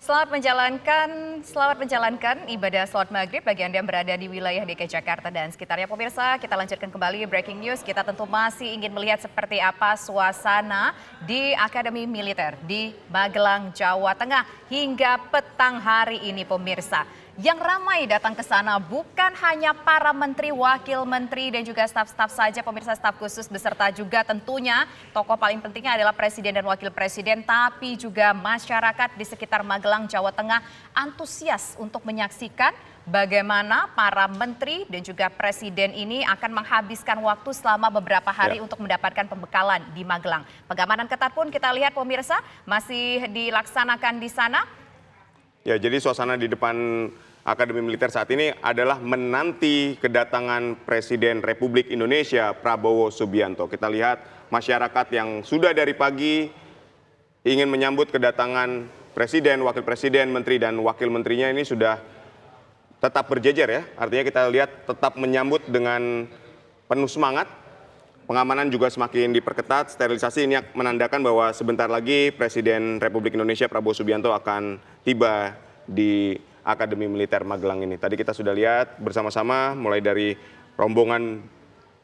Selamat menjalankan ibadah sholat maghrib bagi Anda yang berada di wilayah DKI Jakarta dan sekitarnya. Pemirsa, kita lanjutkan kembali breaking news. Kita tentu masih ingin melihat seperti apa suasana di Akademi Militer di Magelang, Jawa Tengah hingga petang hari ini, pemirsa. Yang ramai datang ke sana bukan hanya para menteri, wakil menteri, dan juga staf-staf saja, pemirsa, staf khusus beserta juga tentunya tokoh paling pentingnya adalah presiden dan wakil presiden, tapi juga masyarakat di sekitar Magelang, Jawa Tengah antusias untuk menyaksikan bagaimana para menteri dan juga presiden ini akan menghabiskan waktu selama beberapa hari untuk mendapatkan pembekalan di Magelang. Pengamanan ketat pun kita lihat, pemirsa, masih dilaksanakan di sana. Ya, jadi suasana di depan Akademi Militer saat ini adalah menanti kedatangan Presiden Republik Indonesia Prabowo Subianto. Kita lihat masyarakat yang sudah dari pagi ingin menyambut kedatangan Presiden, Wakil Presiden, Menteri, dan Wakil Menterinya ini sudah tetap berjejer ya. Artinya kita lihat tetap menyambut dengan penuh semangat. Pengamanan juga semakin diperketat. Sterilisasi ini menandakan bahwa sebentar lagi Presiden Republik Indonesia Prabowo Subianto akan tiba di Akademi Militer Magelang ini. Tadi kita sudah lihat bersama-sama mulai dari rombongan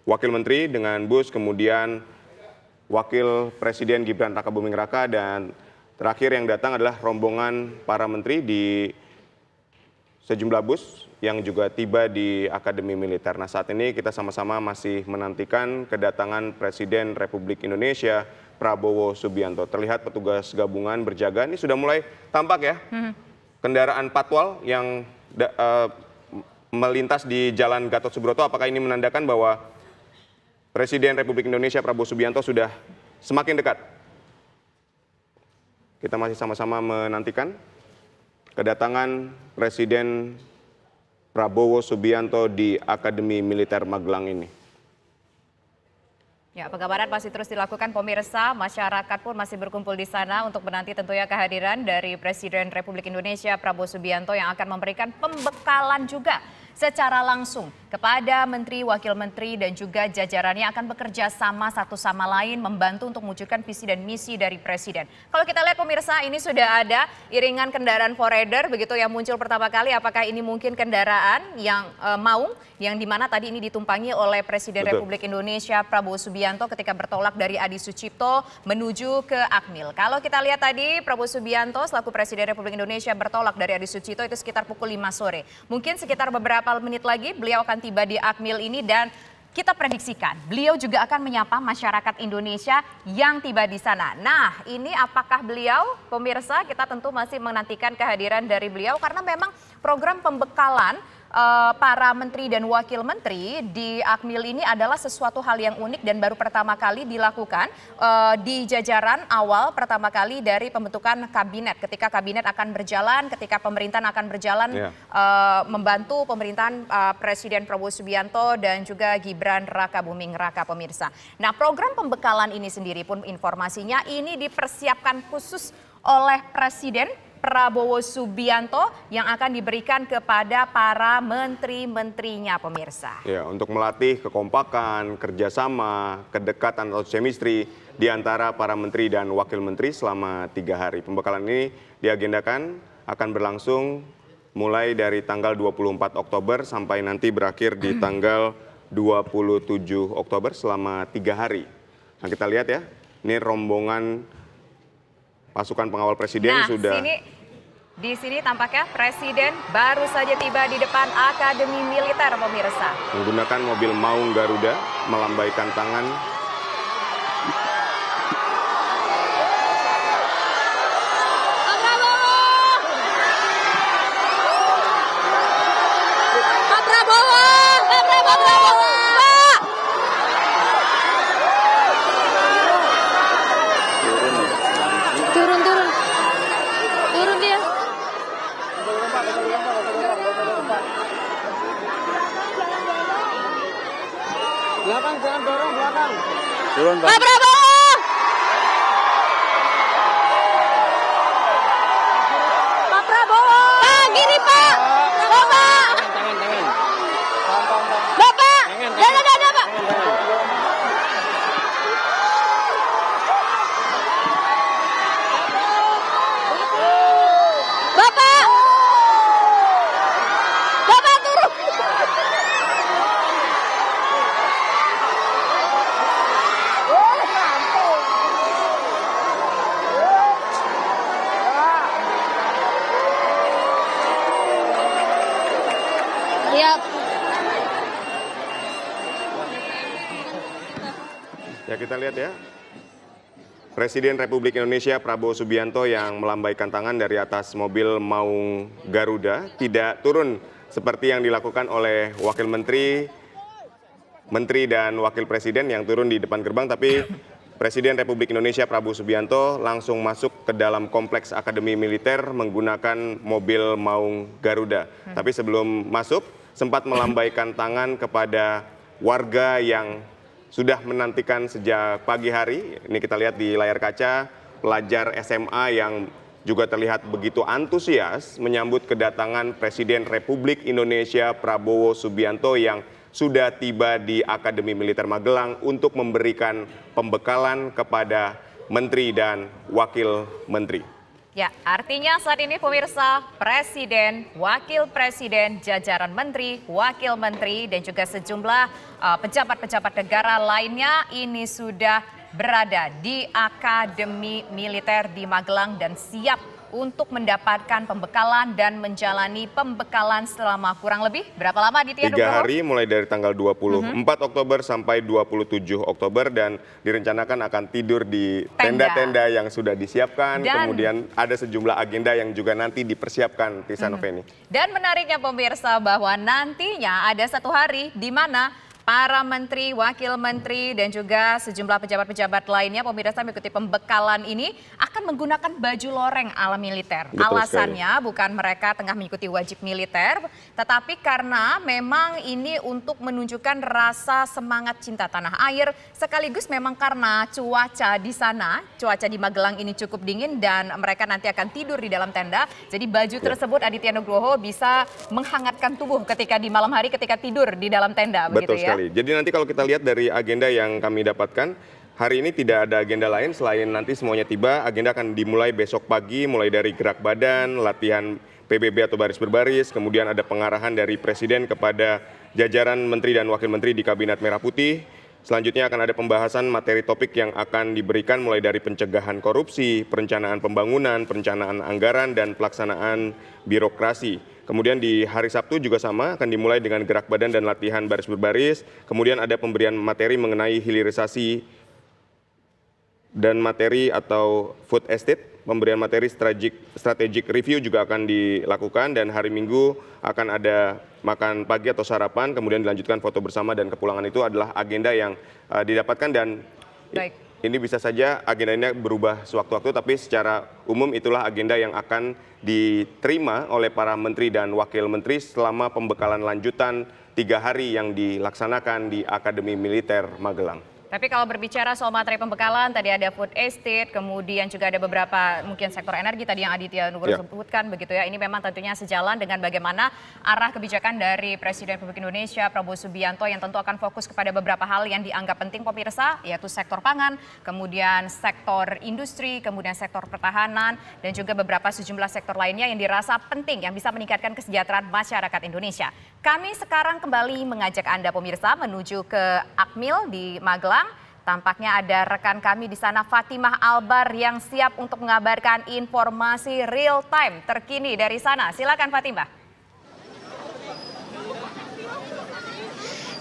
Wakil Menteri dengan bus, kemudian Wakil Presiden Gibran Rakabuming Raka, dan terakhir yang datang adalah rombongan para menteri di sejumlah bus yang juga tiba di Akademi Militer. Nah, saat ini kita sama-sama masih menantikan kedatangan Presiden Republik Indonesia Prabowo Subianto. Terlihat petugas gabungan berjaga, ini sudah mulai tampak ya. Kendaraan patwal yang melintas di Jalan Gatot Subroto. Apakah ini menandakan bahwa Presiden Republik Indonesia Prabowo Subianto sudah semakin dekat? Kita masih sama-sama menantikan kedatangan Presiden Prabowo Subianto di Akademi Militer Magelang ini. Ya, pengamanan masih terus dilakukan, pemirsa. Masyarakat pun masih berkumpul di sana untuk menanti tentunya kehadiran dari Presiden Republik Indonesia Prabowo Subianto yang akan memberikan pembekalan juga secara langsung kepada menteri, wakil menteri, dan juga jajarannya akan bekerja sama satu sama lain membantu untuk mewujudkan visi dan misi dari presiden. Kalau kita lihat, pemirsa, ini sudah ada iringan kendaraan forerunner begitu yang muncul pertama kali. Apakah ini mungkin kendaraan yang maung yang dimana tadi ini ditumpangi oleh Presiden Republik Indonesia Prabowo Subianto ketika bertolak dari Adi Sucipto menuju ke Akmil. Kalau kita lihat tadi Prabowo Subianto selaku Presiden Republik Indonesia bertolak dari Adi Sucipto itu sekitar pukul 5 sore. Mungkin sekitar beberapa menit lagi beliau akan tiba di Akmil ini, dan kita prediksikan beliau juga akan menyapa masyarakat Indonesia yang tiba di sana. Nah, ini apakah beliau, pemirsa, kita tentu masih menantikan kehadiran dari beliau karena memang program pembekalan para menteri dan wakil menteri di Akmil ini adalah sesuatu hal yang unik dan baru pertama kali dilakukan di jajaran awal pertama kali dari pembentukan kabinet. Ketika kabinet akan berjalan, ketika pemerintahan akan berjalan membantu pemerintahan Presiden Prabowo Subianto dan juga Gibran Rakabuming Raka, pemirsa. Nah, program pembekalan ini sendiri pun informasinya ini dipersiapkan khusus oleh Presiden Prabowo Subianto yang akan diberikan kepada para menteri-menterinya, pemirsa. Ya, untuk melatih kekompakan, kerjasama, kedekatan atau chemistry di antara para menteri dan wakil menteri selama 3 hari. Pembekalan ini diagendakan akan berlangsung mulai dari tanggal 24 Oktober sampai nanti berakhir di tanggal 27 Oktober selama 3 hari. Nah, kita lihat ya, ini rombongan pasukan pengawal presiden sudah. Di sini tampaknya Presiden baru saja tiba di depan Akademi Militer, pemirsa. Menggunakan mobil maung Garuda, melambaikan tangan. Belakang, jangan dorong belakang. Turun, Pak. Pak Prabowo! Pak Prabowo! Pak, gini Pak! Bapak! Tangan. Bapak! Dada, Pak! Ya, kita lihat ya. Presiden Republik Indonesia Prabowo Subianto yang melambaikan tangan dari atas mobil Maung Garuda tidak turun seperti yang dilakukan oleh Wakil Menteri dan Wakil Presiden yang turun di depan gerbang, tapi Presiden Republik Indonesia Prabowo Subianto langsung masuk ke dalam kompleks Akademi Militer menggunakan mobil Maung Garuda. Tapi sebelum masuk sempat melambaikan tangan kepada warga yang sudah menantikan sejak pagi hari. Ini kita lihat di layar kaca, pelajar SMA yang juga terlihat begitu antusias menyambut kedatangan Presiden Republik Indonesia Prabowo Subianto yang sudah tiba di Akademi Militer Magelang untuk memberikan pembekalan kepada Menteri dan Wakil Menteri. Ya, artinya saat ini pemirsa, Presiden, Wakil Presiden, jajaran Menteri, Wakil Menteri, dan juga sejumlah pejabat-pejabat negara lainnya ini sudah berada di Akademi Militer di Magelang dan siap untuk mendapatkan pembekalan dan menjalani pembekalan selama kurang lebih berapa lama Aditya Nugroho? 3 hari mulai dari tanggal 24 Oktober sampai 27 Oktober dan direncanakan akan tidur di tenda-tenda yang sudah disiapkan. Kemudian ada sejumlah agenda yang juga nanti dipersiapkan, Tisa Noveni. Dan menariknya pemirsa bahwa nantinya ada satu hari di mana para menteri, wakil menteri, dan juga sejumlah pejabat-pejabat lainnya pemirsa mengikuti pembekalan ini akan menggunakan baju loreng ala militer. Betul Alasannya sekali. bukan mereka tengah mengikuti wajib militer, tetapi karena memang ini untuk menunjukkan rasa semangat cinta tanah air, sekaligus memang karena cuaca di sana, cuaca di Magelang ini cukup dingin dan mereka nanti akan tidur di dalam tenda. Jadi baju tersebut Aditya Nugroho bisa menghangatkan tubuh ketika di malam hari ketika tidur di dalam tenda. Betul begitu ya? sekali. Jadi nanti kalau kita lihat dari agenda yang kami dapatkan, hari ini tidak ada agenda lain selain nanti semuanya tiba. Agenda akan dimulai besok pagi, mulai dari gerak badan, latihan PBB atau baris berbaris, kemudian ada pengarahan dari Presiden kepada jajaran Menteri dan Wakil Menteri di Kabinet Merah Putih. Selanjutnya akan ada pembahasan materi topik yang akan diberikan mulai dari pencegahan korupsi, perencanaan pembangunan, perencanaan anggaran, dan pelaksanaan birokrasi. Kemudian di hari Sabtu juga sama, akan dimulai dengan gerak badan dan latihan baris berbaris. Kemudian ada pemberian materi mengenai hilirisasi dan materi atau food estate. Pemberian materi strategic review juga akan dilakukan dan hari Minggu akan ada makan pagi atau sarapan, kemudian dilanjutkan foto bersama dan kepulangan. Itu adalah agenda yang didapatkan dan Baik. ini bisa saja agenda ini berubah sewaktu-waktu, tapi secara umum itulah agenda yang akan diterima oleh para menteri dan wakil menteri selama pembekalan lanjutan 3 hari yang dilaksanakan di Akademi Militer Magelang. Tapi kalau berbicara soal materi pembekalan, tadi ada food estate, kemudian juga ada beberapa mungkin sektor energi tadi yang Aditya Nugroho sebutkan begitu ya. Ini memang tentunya sejalan dengan bagaimana arah kebijakan dari Presiden Republik Indonesia Prabowo Subianto yang tentu akan fokus kepada beberapa hal yang dianggap penting pemirsa, yaitu sektor pangan, kemudian sektor industri, kemudian sektor pertahanan, dan juga beberapa sejumlah sektor lainnya yang dirasa penting yang bisa meningkatkan kesejahteraan masyarakat Indonesia. Kami sekarang kembali mengajak Anda pemirsa menuju ke Akmil di Magelang. Tampaknya ada rekan kami di sana, Fatimah Albar, yang siap untuk mengabarkan informasi real time terkini dari sana. Silakan Fatimah.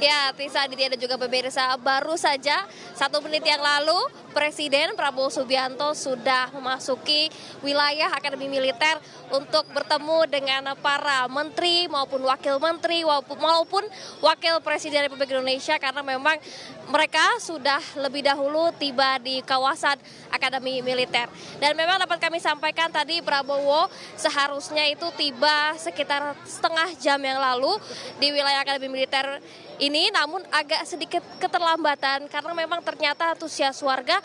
Ya, Tisa, Aditya dan juga pemirsa, baru saja 1 menit yang lalu Presiden Prabowo Subianto sudah memasuki wilayah Akademi Militer untuk bertemu dengan para menteri maupun wakil menteri maupun wakil Presiden Republik Indonesia, karena memang mereka sudah lebih dahulu tiba di kawasan Akademi Militer. Dan memang dapat kami sampaikan tadi Prabowo seharusnya itu tiba sekitar setengah jam yang lalu di wilayah Akademi Militer ini, namun agak sedikit keterlambatan karena memang ternyata antusias warga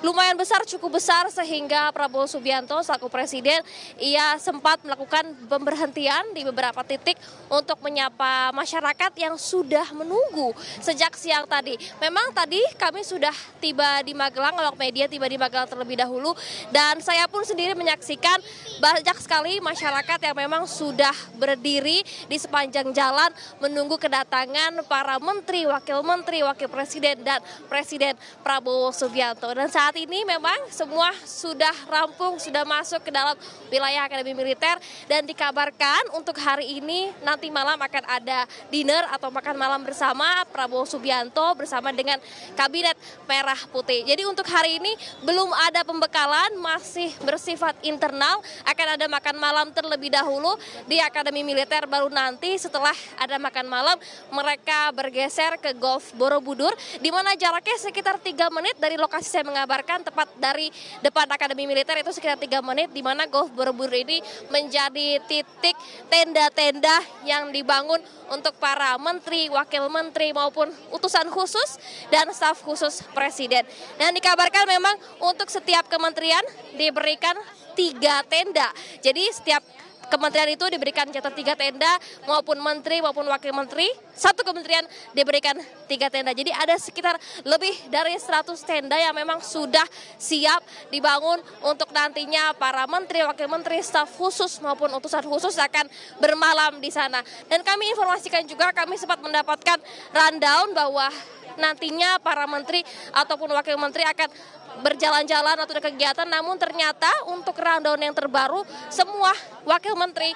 lumayan besar, cukup besar, sehingga Prabowo Subianto selaku presiden ia sempat melakukan pemberhentian di beberapa titik untuk menyapa masyarakat yang sudah menunggu sejak siang tadi. Memang tadi kami sudah tiba di Magelang, awak media tiba di Magelang terlebih dahulu, dan saya pun sendiri menyaksikan banyak sekali masyarakat yang memang sudah berdiri di sepanjang jalan menunggu kedatangan para menteri, wakil presiden, dan Presiden Prabowo Subianto. Dan saat ini memang semua sudah rampung, sudah masuk ke dalam wilayah Akademi Militer, dan dikabarkan untuk hari ini nanti malam akan ada dinner atau makan malam bersama Prabowo Subianto bersama dengan Kabinet Merah Putih. Jadi untuk hari ini belum ada pembekalan, masih bersifat internal, akan ada makan malam terlebih dahulu di Akademi Militer, baru nanti setelah ada makan malam mereka bergeser ke Golf Borobudur, di mana jaraknya sekitar 3 menit dari lokasi saya mengabarkan, tepat dari depan Akademi Militer itu sekitar 3 menit, di mana Golf Borobudur ini menjadi titik tenda-tenda yang dibangun untuk para menteri, wakil menteri maupun utusan khusus dan staf khusus presiden. Dan dikabarkan memang untuk setiap kementerian diberikan 3 tenda. Jadi setiap kementerian itu diberikan jatah 3 tenda, maupun menteri maupun wakil menteri, satu kementerian diberikan 3 tenda. Jadi ada sekitar lebih dari 100 tenda yang memang sudah siap dibangun untuk nantinya para menteri, wakil menteri, staf khusus maupun utusan khusus akan bermalam di sana. Dan kami informasikan juga, kami sempat mendapatkan rundown bahwa nantinya para menteri ataupun wakil menteri akan berjalan-jalan atau ada kegiatan, namun ternyata untuk rundown yang terbaru semua wakil menteri,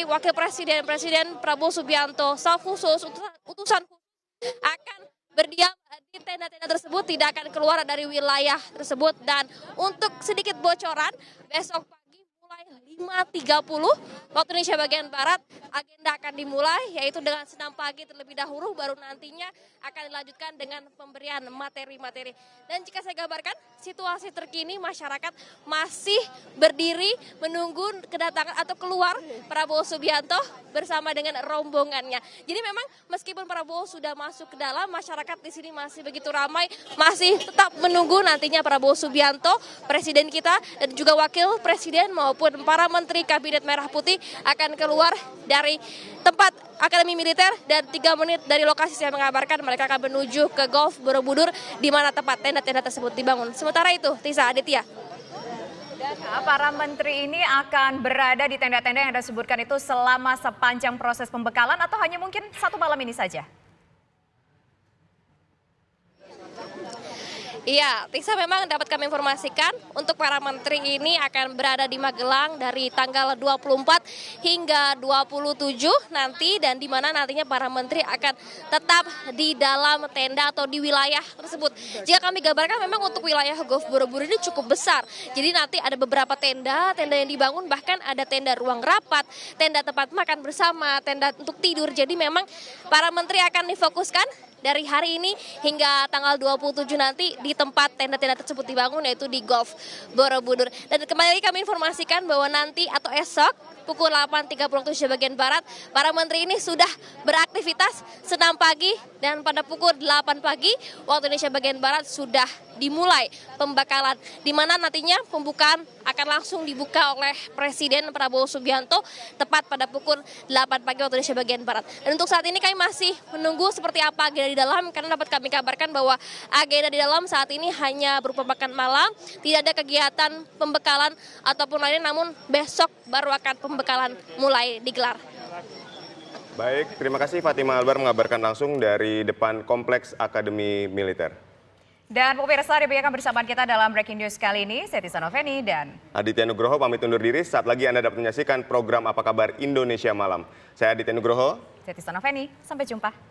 wakil presiden, Presiden Prabowo Subianto, staf khusus, utusan khusus akan berdiam di tenda-tenda tersebut, tidak akan keluar dari wilayah tersebut. Dan untuk sedikit bocoran, besok pagi mulai 5.30 waktu Indonesia bagian Barat agenda akan dimulai, yaitu dengan senam pagi terlebih dahulu, baru nantinya akan dilanjutkan dengan pemberian materi-materi. Dan jika saya gambarkan situasi terkini, masyarakat masih berdiri menunggu kedatangan atau keluar Prabowo Subianto bersama dengan rombongannya. Jadi memang meskipun Prabowo sudah masuk ke dalam, masyarakat di sini masih begitu ramai, masih tetap menunggu nantinya Prabowo Subianto, presiden kita, dan juga wakil presiden maupun para menteri Kabinet Merah Putih akan keluar dari tempat Akademi Militer, dan 3 menit dari lokasi saya mengabarkan mereka akan menuju ke Golf Borobudur, di mana tempat tenda-tenda tersebut dibangun. Sementara itu, Tisa, Aditya. Dan para menteri ini akan berada di tenda-tenda yang Anda sebutkan itu selama sepanjang proses pembekalan, atau hanya mungkin 1 malam ini saja? Iya, Tisa, memang dapat kami informasikan untuk para menteri ini akan berada di Magelang dari tanggal 24 hingga 27 nanti, dan di mana nantinya para menteri akan tetap di dalam tenda atau di wilayah tersebut. Jika kami gambarkan, memang untuk wilayah Golf Borobudur ini cukup besar. Jadi nanti ada beberapa tenda yang dibangun, bahkan ada tenda ruang rapat, tenda tempat makan bersama, tenda untuk tidur. Jadi memang para menteri akan difokuskan dari hari ini hingga tanggal 27 nanti di tempat tenda-tenda tersebut dibangun, yaitu di Golf Borobudur. Dan kembali kami informasikan bahwa nanti atau esok pukul 8.30 waktu Indonesia bagian Barat, para menteri ini sudah beraktivitas senam pagi, dan pada pukul 8 pagi waktu Indonesia bagian Barat sudah dimulai pembekalan, di mana nantinya pembukaan akan langsung dibuka oleh Presiden Prabowo Subianto tepat pada pukul 8 pagi waktu Indonesia bagian Barat. Dan untuk saat ini kami masih menunggu seperti apa agenda di dalam, karena dapat kami kabarkan bahwa agenda di dalam saat ini hanya berupa makan malam, tidak ada kegiatan pembekalan ataupun lainnya, namun besok baru akan pembekalan mulai digelar. Baik, terima kasih Fatima Albar mengabarkan langsung dari depan Kompleks Akademi Militer. Dan pemirsa, demikian bersama kita dalam Breaking News kali ini. Saya Tisa Noveni dan Aditya Nugroho pamit undur diri. Saat lagi Anda dapat menyaksikan program Apa Kabar Indonesia Malam. Saya Aditya Nugroho. saya Tisa Noveni. Sampai jumpa.